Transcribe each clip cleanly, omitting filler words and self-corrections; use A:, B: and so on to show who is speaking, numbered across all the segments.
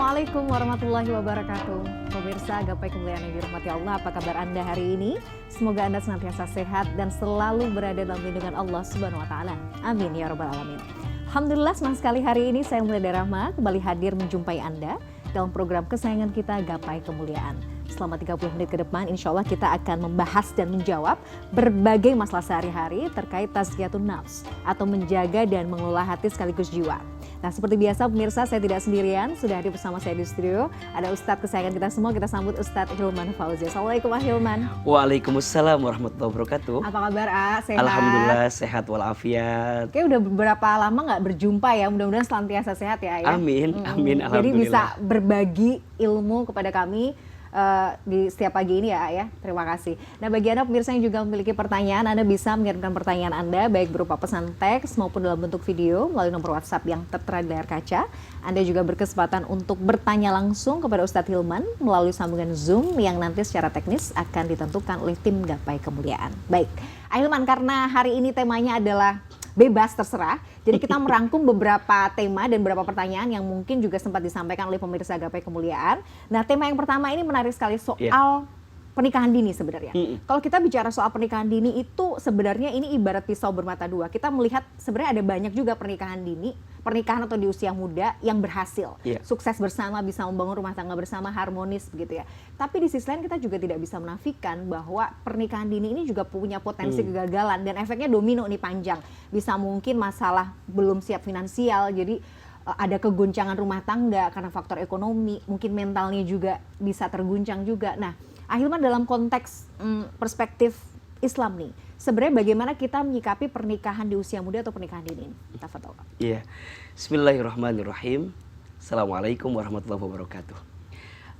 A: Assalamualaikum warahmatullahi wabarakatuh. Pemirsa Gapai Kemuliaan yang dirahmati Allah, apa kabar Anda hari ini? Semoga Anda senantiasa sehat dan selalu berada dalam lindungan Allah Subhanahu wa taala. Amin ya rabbal alamin. Alhamdulillah, senang sekali hari ini saya Mulia Rahma kembali hadir menjumpai Anda dalam program kesayangan kita Gapai Kemuliaan. Selama 30 menit ke depan, insya Allah kita akan membahas dan menjawab berbagai masalah sehari-hari terkait tazkiyatun nafs atau menjaga dan mengelola hati sekaligus jiwa. Nah, seperti biasa pemirsa, saya tidak sendirian, sudah hadir bersama saya di studio. Ada Ustadz kesayangan kita semua, kita sambut Ustadz Hilman Fauzi. Assalamualaikum Hilman.
B: Waalaikumsalam warahmatullahi wabarakatuh.
A: Apa kabar Sehat?
B: Alhamdulillah sehat walafiat.
A: Oke, udah beberapa lama nggak berjumpa ya, mudah-mudahan senantiasa sehat ya.
B: Amin, amin, alhamdulillah.
A: Jadi bisa berbagi ilmu kepada kami di setiap pagi ini ya. Terima kasih. Nah, bagi Anda pemirsa yang juga memiliki pertanyaan, Anda bisa mengirimkan pertanyaan Anda baik berupa pesan teks maupun dalam bentuk video melalui nomor WhatsApp yang tertera di layar kaca. Anda juga berkesempatan untuk bertanya langsung kepada Ustadz Hilman melalui sambungan Zoom yang nanti secara teknis akan ditentukan oleh tim Gapai Kemuliaan. Baik, Hilman, karena hari ini temanya adalah bebas terserah. Jadi kita merangkum beberapa tema dan beberapa pertanyaan yang mungkin juga sempat disampaikan oleh pemirsa Gapai Kemuliaan. Nah, tema yang pertama ini menarik sekali soal pernikahan dini sebenarnya. Kalau kita bicara soal pernikahan dini itu sebenarnya ini ibarat pisau bermata dua. Kita melihat sebenarnya ada banyak juga pernikahan dini, pernikahan atau di usia muda yang berhasil. Sukses bersama, bisa membangun rumah tangga bersama, harmonis begitu ya. Tapi di sisi lain kita juga tidak bisa menafikan bahwa pernikahan dini ini juga punya potensi kegagalan dan efeknya domino nih panjang. Bisa mungkin masalah belum siap finansial, jadi ada keguncangan rumah tangga karena faktor ekonomi, mungkin mentalnya juga bisa terguncang juga. Nah, Hilman, dalam konteks perspektif Islam nih, sebenarnya bagaimana kita menyikapi pernikahan di usia muda atau pernikahan dini ini? Tafadhol.
B: Iya. Bismillahirrahmanirrahim. Assalamualaikum warahmatullahi wabarakatuh.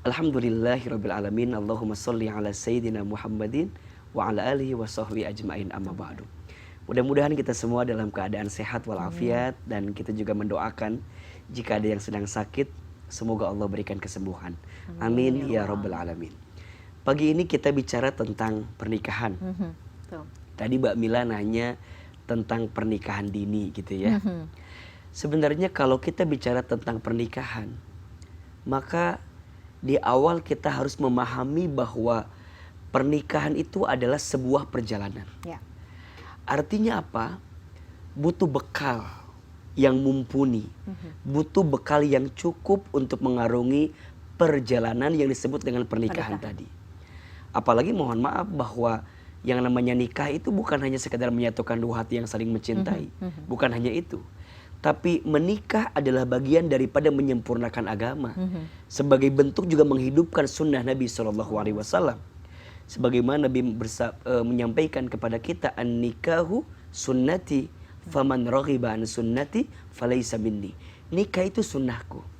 B: Alhamdulillahirabbil alamin. Allahumma shalli ala sayyidina Muhammadin wa ala alihi wa sahbihi ajmain, amma ba'du. Mudah-mudahan kita semua dalam keadaan sehat walafiat dan kita juga mendoakan jika ada yang sedang sakit, semoga Allah berikan kesembuhan. Amin ya rabbal alamin. Pagi ini kita bicara tentang pernikahan. Tadi Mbak Mila nanya tentang pernikahan dini gitu ya. Sebenarnya kalau kita bicara tentang pernikahan, maka di awal kita harus memahami bahwa pernikahan itu adalah sebuah perjalanan. Artinya apa? Butuh bekal yang mumpuni, butuh bekal yang cukup untuk mengarungi perjalanan yang disebut dengan pernikahan tadi. Apalagi mohon maaf bahwa yang namanya nikah itu bukan hanya sekedar menyatukan dua hati yang saling mencintai. Bukan hanya itu. Tapi menikah adalah bagian daripada menyempurnakan agama. Sebagai bentuk juga menghidupkan sunnah Nabi SAW. Sebagaimana Nabi menyampaikan kepada kita, an-nikahu sunnati faman raghiba an sunnati falaysa minni. Nikah itu sunnahku.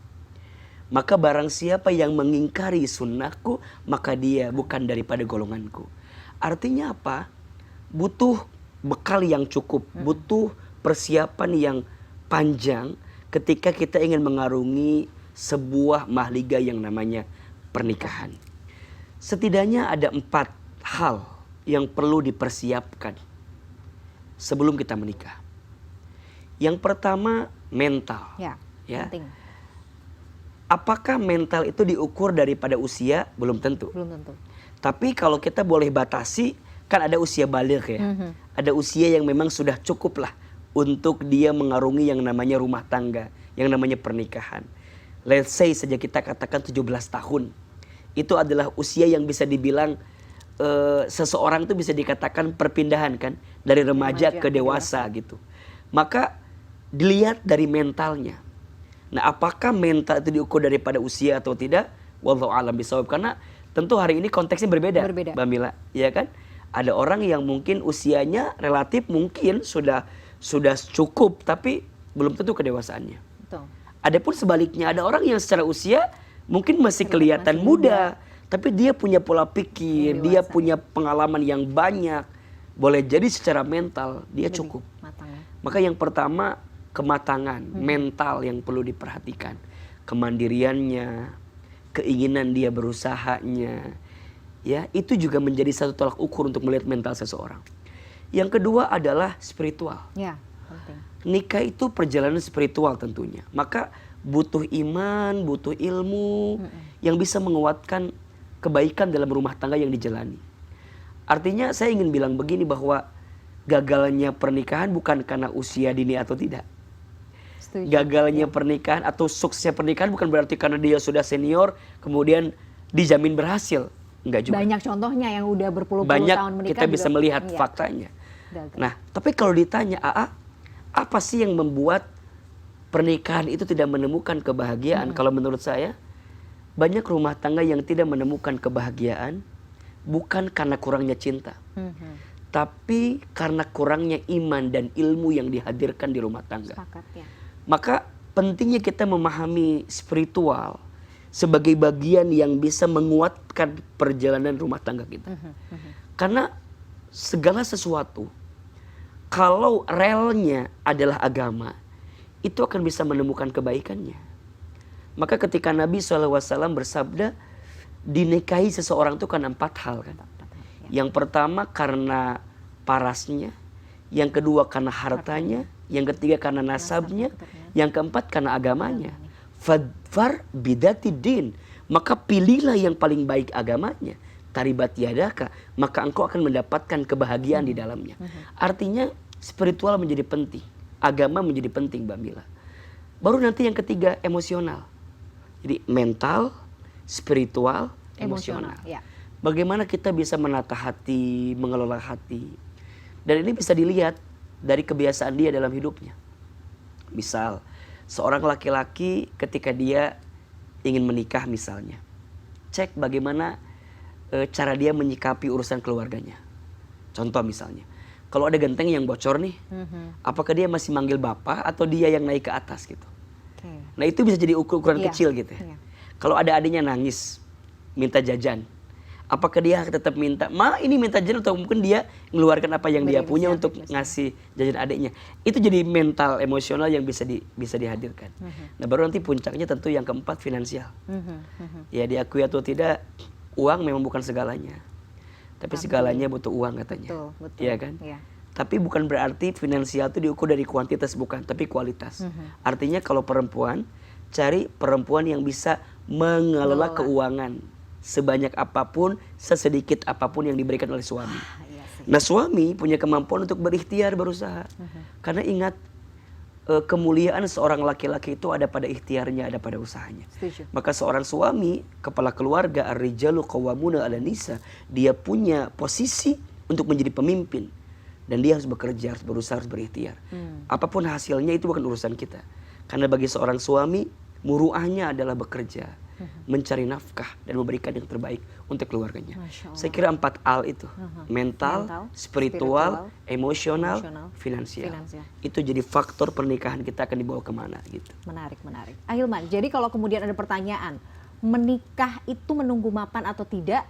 B: Maka barang siapa yang mengingkari sunnahku, maka dia bukan daripada golonganku. Artinya apa? Butuh bekal yang cukup, butuh persiapan yang panjang ketika kita ingin mengarungi sebuah mahliga yang namanya pernikahan. Setidaknya ada 4 hal yang perlu dipersiapkan sebelum kita menikah. Yang pertama, mental.
A: Penting.
B: Apakah mental itu diukur daripada usia? Belum tentu. Tapi kalau kita boleh batasi, kan ada usia baligh ya. Ada usia yang memang sudah cukup lah untuk dia mengarungi yang namanya rumah tangga, yang namanya pernikahan. Let's say saja kita katakan 17 tahun. Itu adalah usia yang bisa dibilang seseorang itu bisa dikatakan perpindahan kan, dari remaja ke dewasa gitu. Maka dilihat dari mentalnya. Nah, apakah mental itu diukur daripada usia atau tidak? Wallahu a'lam bishawab. Karena tentu hari ini konteksnya berbeda. Mbak Mila, ya kan? Ada orang yang mungkin usianya relatif mungkin sudah cukup, tapi belum tentu kedewasaannya. Adapun sebaliknya, ada orang yang secara usia mungkin masih kelihatan muda, tapi dia punya pola pikir, dia punya pengalaman yang banyak. Boleh jadi secara mental dia cukup. Maka yang pertama, kematangan mental yang perlu diperhatikan, kemandiriannya, keinginan dia berusahanya, ya itu juga menjadi satu tolak ukur untuk melihat mental seseorang. Yang kedua adalah spiritual. Penting. Nikah itu perjalanan spiritual tentunya. Maka butuh iman, butuh ilmu yang bisa menguatkan kebaikan dalam rumah tangga yang dijalani. Artinya saya ingin bilang begini, bahwa gagalnya pernikahan bukan karena usia dini atau tidak.
A: Setuju.
B: Gagalnya pernikahan atau suksesnya pernikahan bukan berarti karena dia sudah senior kemudian dijamin berhasil. Enggak juga.
A: Banyak contohnya yang udah berpuluh-puluh
B: Banyak
A: tahun menikah
B: kita bisa
A: juga,
B: melihat
A: iya,
B: faktanya.
A: gagal.
B: Nah, tapi kalau ditanya, apa sih yang membuat pernikahan itu tidak menemukan kebahagiaan? Kalau menurut saya, banyak rumah tangga yang tidak menemukan kebahagiaan bukan karena kurangnya cinta, tapi karena kurangnya iman dan ilmu yang dihadirkan di rumah tangga.
A: Sepakat, ya.
B: Maka pentingnya kita memahami spiritual sebagai bagian yang bisa menguatkan perjalanan rumah tangga kita. Karena segala sesuatu, kalau relnya adalah agama, itu akan bisa menemukan kebaikannya. Maka ketika Nabi SAW bersabda, dinikahi seseorang itu kan 4 hal kan. Yang pertama karena parasnya, yang kedua karena hartanya, yang ketiga karena nasabnya, yang keempat karena agamanya. Fadfar bidati din, maka pilihlah yang paling baik agamanya. Taribat yadaka, maka engkau akan mendapatkan kebahagiaan di dalamnya. Artinya spiritual menjadi penting, agama menjadi penting, Mbak Mila. Baru nanti yang ketiga emosional. Jadi mental, spiritual, emosional.
A: Ya.
B: Bagaimana kita bisa menata hati, mengelola hati. Dan ini bisa dilihat dari kebiasaan dia dalam hidupnya. Misal, seorang laki-laki ketika dia ingin menikah misalnya, cek bagaimana cara dia menyikapi urusan keluarganya. Contoh misalnya, kalau ada genteng yang bocor nih, apakah dia masih manggil bapak atau dia yang naik ke atas gitu. Nah itu bisa jadi ukuran kecil gitu ya. Kalau ada adiknya nangis, minta jajan, apakah dia tetap minta, ma ini minta jajan, atau mungkin dia mengeluarkan apa yang dia punya untuk ngasih jajan adiknya. Itu jadi mental, emosional yang bisa dihadirkan. Nah baru nanti puncaknya tentu yang keempat, finansial. Ya diakui atau tidak, uang memang bukan segalanya. Tapi segalanya butuh uang katanya.
A: Betul.
B: Iya kan?
A: Iya.
B: Tapi bukan berarti finansial itu diukur dari kuantitas, bukan, tapi kualitas. Artinya kalau perempuan, cari perempuan yang bisa mengelola keuangan sebanyak apapun, sesedikit apapun yang diberikan oleh suami.
A: Iya sih.
B: Nah suami punya kemampuan untuk berikhtiar, berusaha. Karena ingat, kemuliaan seorang laki-laki itu ada pada ikhtiarnya, ada pada usahanya.
A: Setuju.
B: Maka seorang suami, kepala keluarga, ar-rijalu qawwamuna 'alan nisa, dia punya posisi untuk menjadi pemimpin. Dan dia harus bekerja, harus berusaha, harus berikhtiar. Apapun hasilnya itu bukan urusan kita. Karena bagi seorang suami, muruahnya adalah bekerja, mencari nafkah, dan memberikan yang terbaik untuk keluarganya. Saya kira 4 al itu. Mental, spiritual, emosional, finansial. Itu jadi faktor pernikahan kita akan dibawa kemana gitu.
A: Menarik. Ahilman, jadi kalau kemudian ada pertanyaan, menikah itu menunggu mapan atau tidak?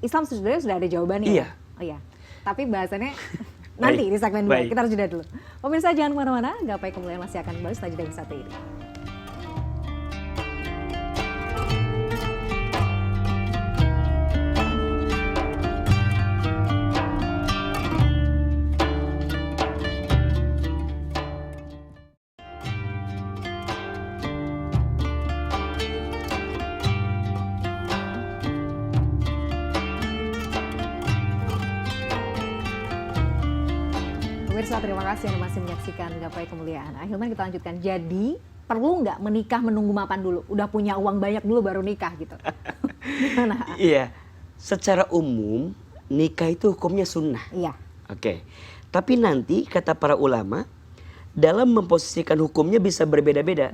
A: Islam sebenarnya sudah ada jawabannya.
B: Iya.
A: Oh iya. Tapi bahasannya nanti di segmen 2. Kita harus jeda dulu. Pemirsa jangan kemana-mana, Gapai Kemuliaan masih akan kembali setelah jeda yang satu ini. Pemirsa, terima kasih Anda masih menyaksikan Gapai Kemuliaan. Ahilman, kita lanjutkan. Jadi, perlu nggak menikah menunggu mapan dulu? Udah punya uang banyak dulu baru nikah gitu? Gimana?
B: Iya, secara umum nikah itu hukumnya sunnah.
A: Iya.
B: Oke. Tapi nanti kata para ulama, dalam memposisikan hukumnya bisa berbeda-beda.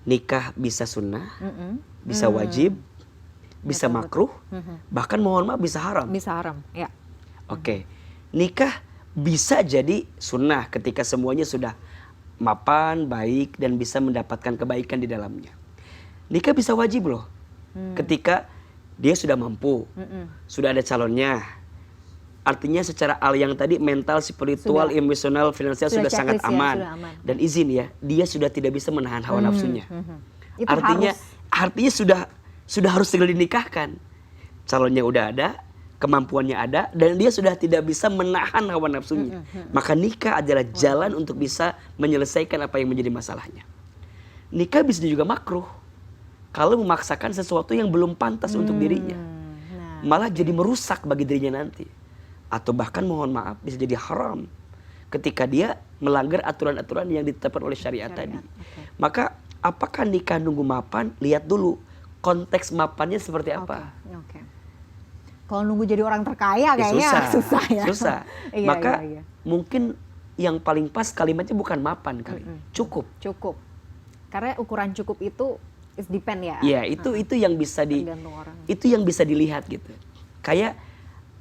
B: Nikah bisa sunnah, bisa wajib, bisa makruh, bahkan mohon maaf bisa haram.
A: Bisa haram, ya.
B: Oke. Nikah bisa jadi sunnah ketika semuanya sudah mapan, baik, dan bisa mendapatkan kebaikan di dalamnya. Nikah bisa wajib loh, ketika dia sudah mampu, sudah ada calonnya. Artinya secara al yang tadi, mental, spiritual, emosional, finansial sudah sangat aman. Dan izin ya, dia sudah tidak bisa menahan hawa nafsunya.
A: Itu
B: artinya sudah harus segera dinikahkan. Calonnya udah ada, kemampuannya ada, dan dia sudah tidak bisa menahan hawa nafsunya. Maka nikah adalah jalan untuk bisa menyelesaikan apa yang menjadi masalahnya. nikah bisa juga makruh kalau memaksakan sesuatu yang belum pantas untuk dirinya.
A: Nah,
B: Malah jadi merusak bagi dirinya nanti. Atau bahkan mohon maaf bisa jadi haram ketika dia melanggar aturan-aturan yang ditetapkan oleh syariat tadi. Maka apakah nikah nunggu mapan? Lihat dulu konteks mapannya seperti apa.
A: Oke. Kalau nunggu jadi orang terkaya kayaknya susah ya.
B: Susah.
A: Iya,
B: Maka
A: iya.
B: mungkin yang paling pas kalimatnya bukan mapan kali. Cukup.
A: Karena ukuran cukup itu is depend ya.
B: Iya, itu yang bisa
A: tergantung orang.
B: Itu yang bisa dilihat gitu. Kayak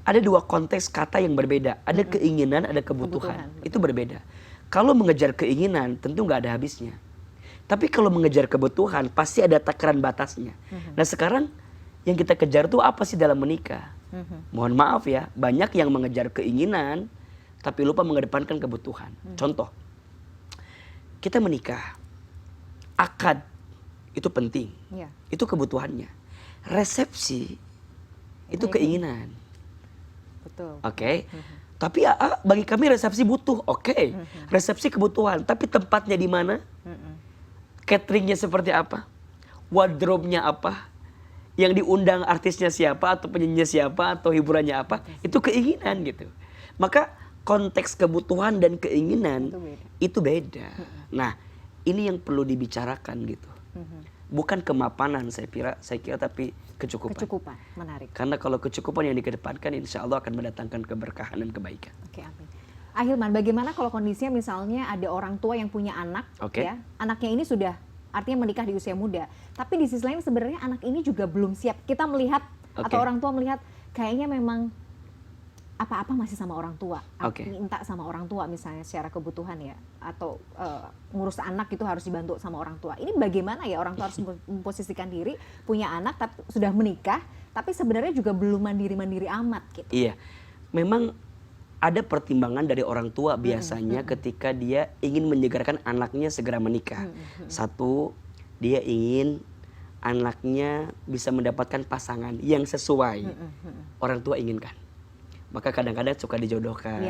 B: ada dua konteks kata yang berbeda. Ada keinginan, ada kebutuhan. Itu berbeda. Kalau mengejar keinginan tentu nggak ada habisnya. Tapi kalau mengejar kebutuhan pasti ada takaran batasnya. Nah sekarang yang kita kejar tuh apa sih dalam menikah? Mohon maaf ya, banyak yang mengejar keinginan tapi lupa mengedepankan kebutuhan. Contoh, kita menikah, akad itu penting, itu kebutuhannya. Resepsi itu keinginan.
A: Betul.
B: Oke. Tapi bagi kami resepsi butuh, oke. Resepsi kebutuhan, tapi tempatnya di mana? Cateringnya seperti apa? Wardrobe-nya apa? Yang diundang artisnya siapa, atau penyanyinya siapa, atau hiburannya apa? Itu keinginan gitu. Maka konteks kebutuhan dan keinginan itu beda. Nah, ini yang perlu dibicarakan gitu. Bukan kemapanan saya kira tapi kecukupan.
A: Menarik.
B: Karena kalau kecukupan yang dikedepankan insya Allah akan mendatangkan keberkahan dan kebaikan.
A: Oke, amin. Ahilman, bagaimana kalau kondisinya misalnya ada orang tua yang punya anak, ya, anaknya ini sudah artinya menikah di usia muda, tapi di sisi lain sebenarnya anak ini juga belum siap. Kita melihat atau orang tua melihat kayaknya memang apa-apa masih sama orang tua, minta sama orang tua misalnya secara kebutuhan ya, atau ngurus anak itu harus dibantu sama orang tua. Ini bagaimana ya orang tua harus memposisikan diri punya anak tapi sudah menikah, tapi sebenarnya juga belum mandiri-mandiri amat gitu.
B: Iya, memang ada pertimbangan dari orang tua biasanya ketika dia ingin menyegarkan anaknya segera menikah. Satu, dia ingin anaknya bisa mendapatkan pasangan yang sesuai orang tua inginkan. Maka kadang-kadang suka dijodohkan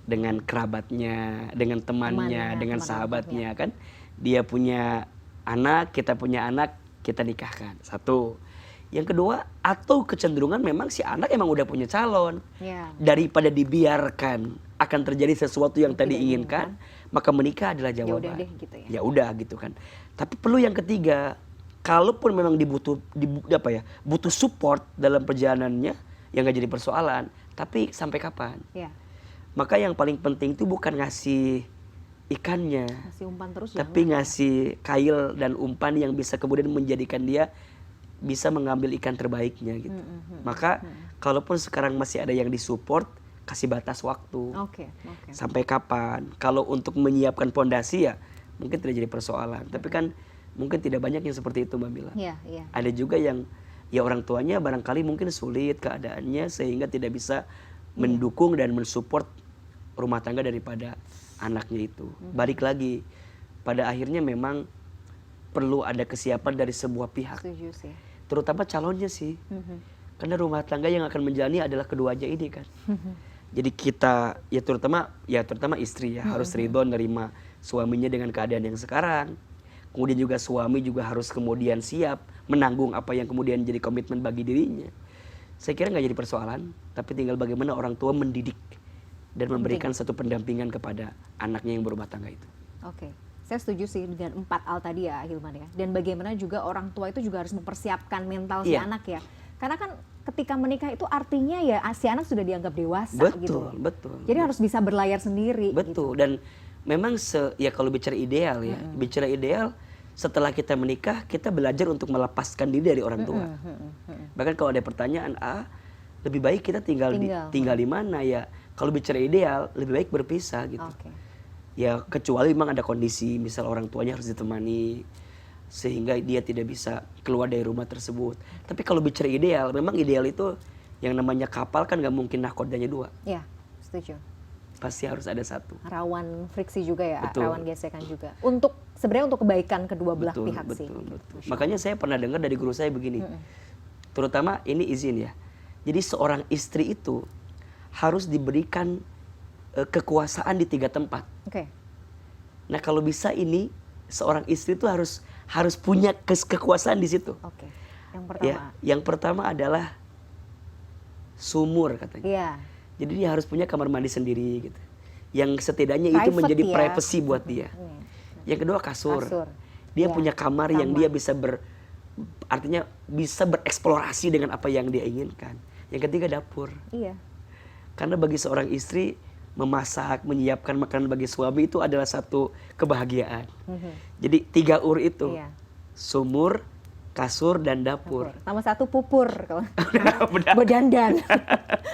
B: dengan kerabatnya, dengan temannya, dengan sahabatnya kan. Dia punya anak, kita punya anak, kita nikahkan. Satu. Yang kedua, atau kecenderungan memang si anak emang udah punya calon. Daripada dibiarkan akan terjadi sesuatu yang tadi inginkan, maka menikah adalah jawaban.
A: Ya udah deh gitu ya.
B: Ya udah gitu kan. Tapi perlu yang ketiga, kalaupun memang butuh support dalam perjalanannya, yang gak jadi persoalan. Tapi sampai kapan? Maka yang paling penting itu bukan ngasih ikannya,
A: ngasih umpan terus,
B: tapi ngasih kail dan umpan yang bisa kemudian menjadikan dia bisa mengambil ikan terbaiknya gitu. Maka kalaupun sekarang masih ada yang disupport, kasih batas waktu. Sampai kapan? Kalau untuk menyiapkan pondasi ya mungkin tidak jadi persoalan. Tapi kan mungkin tidak banyak yang seperti itu Mbak Mila. Ada juga yang ya orang tuanya barangkali mungkin sulit keadaannya sehingga tidak bisa mendukung dan mensupport rumah tangga daripada anaknya itu. Balik lagi, pada akhirnya memang perlu ada kesiapan dari sebuah pihak.
A: Setuju sih.
B: Terutama calonnya sih. Karena rumah tangga yang akan menjalani adalah keduanya ini kan. Jadi kita ya terutama istri ya harus ridho nerima suaminya dengan keadaan yang sekarang. Kemudian juga suami juga harus kemudian siap menanggung apa yang kemudian jadi komitmen bagi dirinya. Saya kira nggak jadi persoalan, tapi tinggal bagaimana orang tua mendidik dan memberikan satu pendampingan kepada anaknya yang berumah tangga itu.
A: Saya setuju sih dengan 4 hal tadi ya Hilman ya. Dan bagaimana juga orang tua itu juga harus mempersiapkan mental si anak ya. Karena kan ketika menikah itu artinya ya si anak sudah dianggap dewasa gitu.
B: Betul.
A: Jadi harus bisa berlayar sendiri.
B: Betul. Gitu. Dan memang kalau bicara ideal ya, bicara ideal setelah kita menikah kita belajar untuk melepaskan diri dari orang tua. Bahkan kalau ada pertanyaan lebih baik kita tinggal di mana ya? Kalau bicara ideal lebih baik berpisah gitu. Ya kecuali memang ada kondisi misal orang tuanya harus ditemani sehingga dia tidak bisa keluar dari rumah tersebut. Tapi kalau bicara ideal, memang ideal itu yang namanya kapal kan gak mungkin nahkodanya 2.
A: Iya, setuju.
B: Pasti harus ada satu.
A: Rawan friksi juga ya,
B: betul.
A: Rawan gesekan juga. Sebenarnya untuk kebaikan kedua belah pihak sih.
B: Betul. Makanya saya pernah dengar dari guru saya begini. Terutama ini izin ya. Jadi seorang istri itu harus diberikan kekuasaan di 3 tempat. Nah kalau bisa ini seorang istri itu harus harus punya kekuasaan di situ.
A: Oke. Yang
B: Ya,
A: pertama.
B: yang pertama adalah sumur katanya.
A: Iya.
B: Jadi dia harus punya kamar mandi sendiri gitu. Yang setidaknya itu
A: Private
B: menjadi
A: ya.
B: privacy buat dia. Yang kedua kasur.
A: Kasur.
B: Dia
A: Ya,
B: punya kamar yang
A: kamar.
B: dia bisa artinya bisa bereksplorasi dengan apa yang dia inginkan. Yang ketiga dapur.
A: Iya.
B: Karena bagi seorang istri memasak, menyiapkan makanan bagi suami itu adalah satu kebahagiaan. Jadi 3 ur itu.
A: Iya.
B: Sumur, kasur dan dapur.
A: Tambah 1 pupur kalau
B: Benar.
A: berdandan.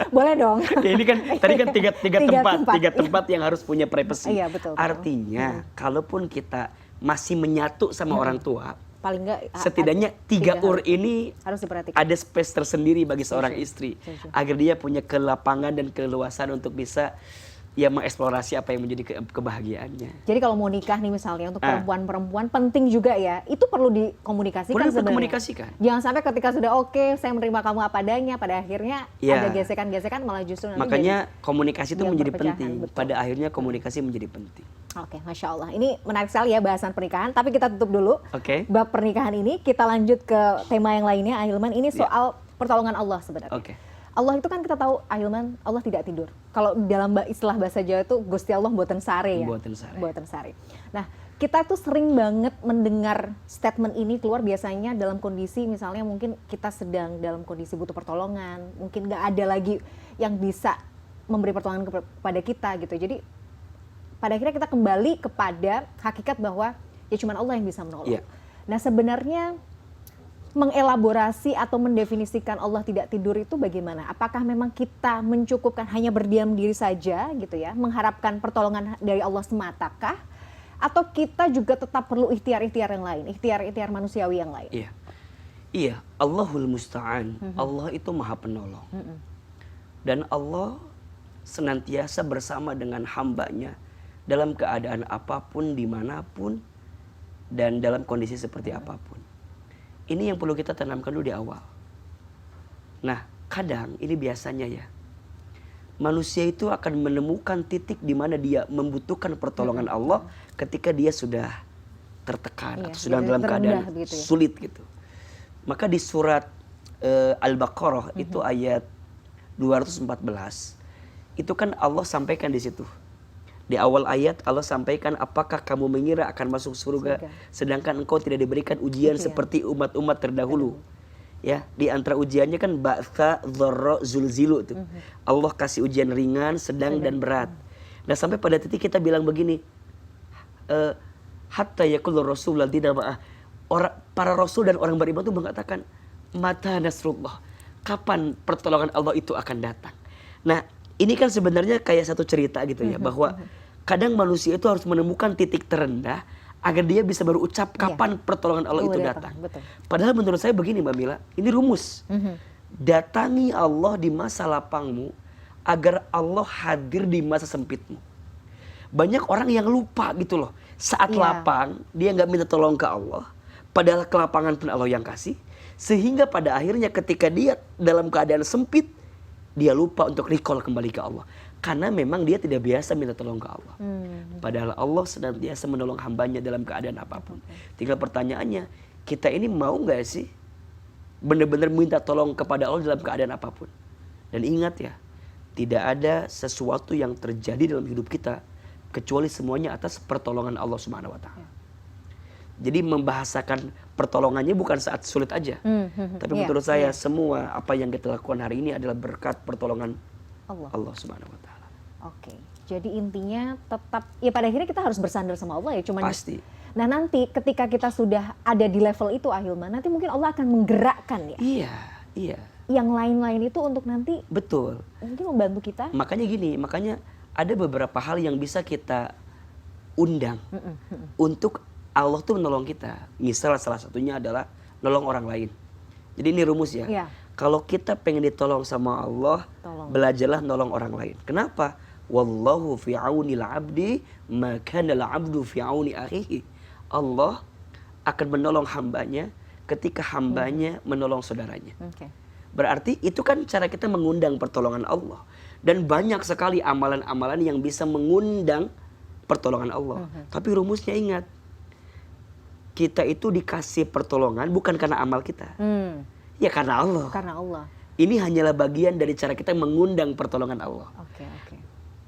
A: Boleh dong.
B: Ya, ini kan tadi kan tiga
A: Tiga
B: tempat yang harus punya privacy.
A: Iya, betul.
B: Artinya kalaupun kita masih menyatu sama orang tua,
A: Paling enggak
B: setidaknya 3 ur ini
A: harus diperhatikan.
B: ada space tersendiri bagi seorang istri
A: Setuju.
B: agar dia punya kelapangan dan keleluasan untuk bisa ya mengeksplorasi apa yang menjadi kebahagiaannya.
A: Jadi kalau mau nikah nih misalnya untuk perempuan-perempuan penting juga ya, itu perlu dikomunikasikan
B: Perlu
A: sebenarnya.
B: dikomunikasikan.
A: Jangan sampai ketika sudah oke, saya menerima kamu apa adanya, pada akhirnya
B: Ya.
A: ada gesekan-gesekan malah justru nanti
B: Makanya komunikasi itu
A: yang
B: menjadi
A: perpecahan,
B: penting.
A: betul.
B: Pada akhirnya komunikasi menjadi penting.
A: Oke, Masya Allah. Ini menarik sekali ya bahasan pernikahan, tapi kita tutup dulu.
B: Oke.
A: Bab pernikahan ini, kita lanjut ke tema yang lainnya, Ahilman. Ini soal pertolongan Allah sebenarnya.
B: Oke.
A: Allah itu kan kita tahu, Ahilman, Allah tidak tidur. Kalau dalam istilah bahasa Jawa itu, Gusti Allah mboten sare ya.
B: Mboten sare.
A: Mboten sare. Nah, kita tuh sering banget mendengar statement ini keluar biasanya dalam kondisi misalnya mungkin kita sedang dalam kondisi butuh pertolongan, mungkin nggak ada lagi yang bisa memberi pertolongan kepada kita gitu. Jadi pada akhirnya kita kembali kepada hakikat bahwa ya cuma Allah yang bisa menolong.
B: Iya.
A: Nah sebenarnya mengelaborasi atau mendefinisikan Allah tidak tidur itu bagaimana? Apakah memang kita mencukupkan hanya berdiam diri saja gitu ya, mengharapkan pertolongan dari Allah sematakah? Atau kita juga tetap perlu ikhtiar-ikhtiar yang lain, ikhtiar-ikhtiar manusiawi yang lain?
B: Iya. Iya, Allahul Musta'an. Allah itu Maha Penolong. Dan Allah senantiasa bersama dengan hambanya dalam keadaan apapun, dimanapun, dan dalam kondisi seperti apapun. Ini yang perlu kita tanamkan dulu di awal. Nah, kadang ini biasanya ya, manusia itu akan menemukan titik di mana dia membutuhkan pertolongan Allah ketika dia sudah tertekan
A: Iya,
B: atau sedang
A: jadi
B: dalam
A: terendah
B: keadaan
A: begitu ya.
B: sulit gitu. Maka di surat Al-Baqarah itu ayat 214 itu kan Allah sampaikan di situ. Di awal ayat Allah sampaikan, apakah kamu mengira akan masuk surga sedangkan engkau tidak diberikan ujian seperti umat-umat terdahulu. Ya, di antara ujiannya kan ba'tsa, dharra, zulzilu tuh. Allah kasih ujian ringan, sedang dan berat. Nah, sampai pada titik kita bilang begini, hatta yaqulu rasulullah tidak ma'ah. Para rasul dan orang beriman tuh mengatakan, mata nasrullah, kapan pertolongan Allah itu akan datang. Nah, ini kan sebenarnya kayak satu cerita gitu ya, bahwa kadang manusia itu harus menemukan titik terendah agar dia bisa berucap kapan pertolongan Allah itu datang.
A: Betul.
B: Padahal menurut saya begini Mbak Mila, ini rumus. Datangi Allah di masa lapangmu agar Allah hadir di masa sempitmu. Banyak orang yang lupa gitu loh. Saat lapang, dia nggak minta tolong ke Allah. Padahal kelapangan pun Allah yang kasih. Sehingga pada akhirnya ketika dia dalam keadaan sempit, dia lupa untuk recall kembali ke Allah. Karena memang dia tidak biasa minta tolong ke Allah. Padahal Allah senantiasa menolong hambanya dalam keadaan apapun. Tinggal pertanyaannya, kita ini mau gak sih benar-benar minta tolong kepada Allah dalam keadaan apapun? Dan ingat ya, tidak ada sesuatu yang terjadi dalam hidup kita kecuali semuanya atas pertolongan Allah Subhanahu wa taala. Jadi membahasakan pertolongannya bukan saat sulit aja. Tapi menurut saya semua apa yang kita lakukan hari ini adalah berkat pertolongan Allah Subhanahu wa taala.
A: Oke. Jadi intinya tetap ya pada akhirnya kita harus bersandar sama Allah ya, cuman
B: Pasti.
A: Nah, nanti ketika kita sudah ada di level itu Ahilman, nanti mungkin Allah akan menggerakkan ya.
B: Iya.
A: Yang lain-lain itu untuk nanti
B: Betul.
A: mungkin membantu kita.
B: Makanya ada beberapa hal yang bisa kita undang untuk Allah tuh menolong kita. Misal salah satunya adalah nolong orang lain. Jadi ini rumus ya.
A: Iya.
B: Kalau kita pengen ditolong sama Allah, belajarlah nolong orang lain. Kenapa? Wallahu fi aunil abdi ma kana al abdu fi auni akhihi. Allah akan menolong hambanya ketika hambanya menolong saudaranya. Berarti itu kan cara kita mengundang pertolongan Allah. Dan banyak sekali amalan-amalan yang bisa mengundang pertolongan Allah. Tapi rumusnya ingat, kita itu dikasih pertolongan bukan karena amal kita. Ya karena Allah.
A: Karena Allah.
B: Ini hanyalah bagian dari cara kita mengundang pertolongan Allah.
A: Oke, oke.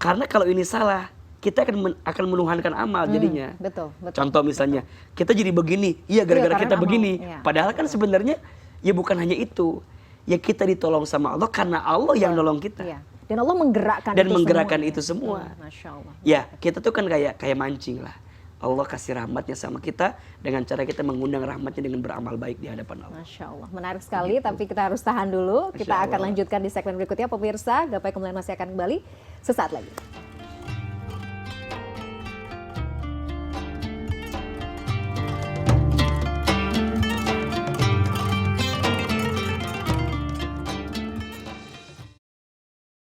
B: Karena kalau ini salah, kita akan menuhankan amal jadinya.
A: Betul, betul.
B: Contoh misalnya, kita jadi begini, iya gara-gara
A: karena
B: kita
A: amal.
B: begini.
A: Iya,
B: Padahal kan sebenarnya ya bukan hanya itu. Ya kita ditolong sama Allah karena Allah yang nolong kita.
A: Iya. Dan Allah menggerakkan
B: Dan
A: itu
B: menggerakkan
A: semua.
B: itu semua.
A: Masya Allah.
B: Ya, kita tuh kan kayak mancing lah. Allah kasih rahmatnya sama kita dengan cara kita mengundang rahmatnya dengan beramal baik di hadapan Allah.
A: Masya Allah, menarik sekali. Tapi kita harus tahan dulu. Kita
B: Masya
A: akan
B: Allah.
A: lanjutkan di segmen berikutnya. Pemirsa, Gapai Kemuliaan masih akan kembali sesaat lagi.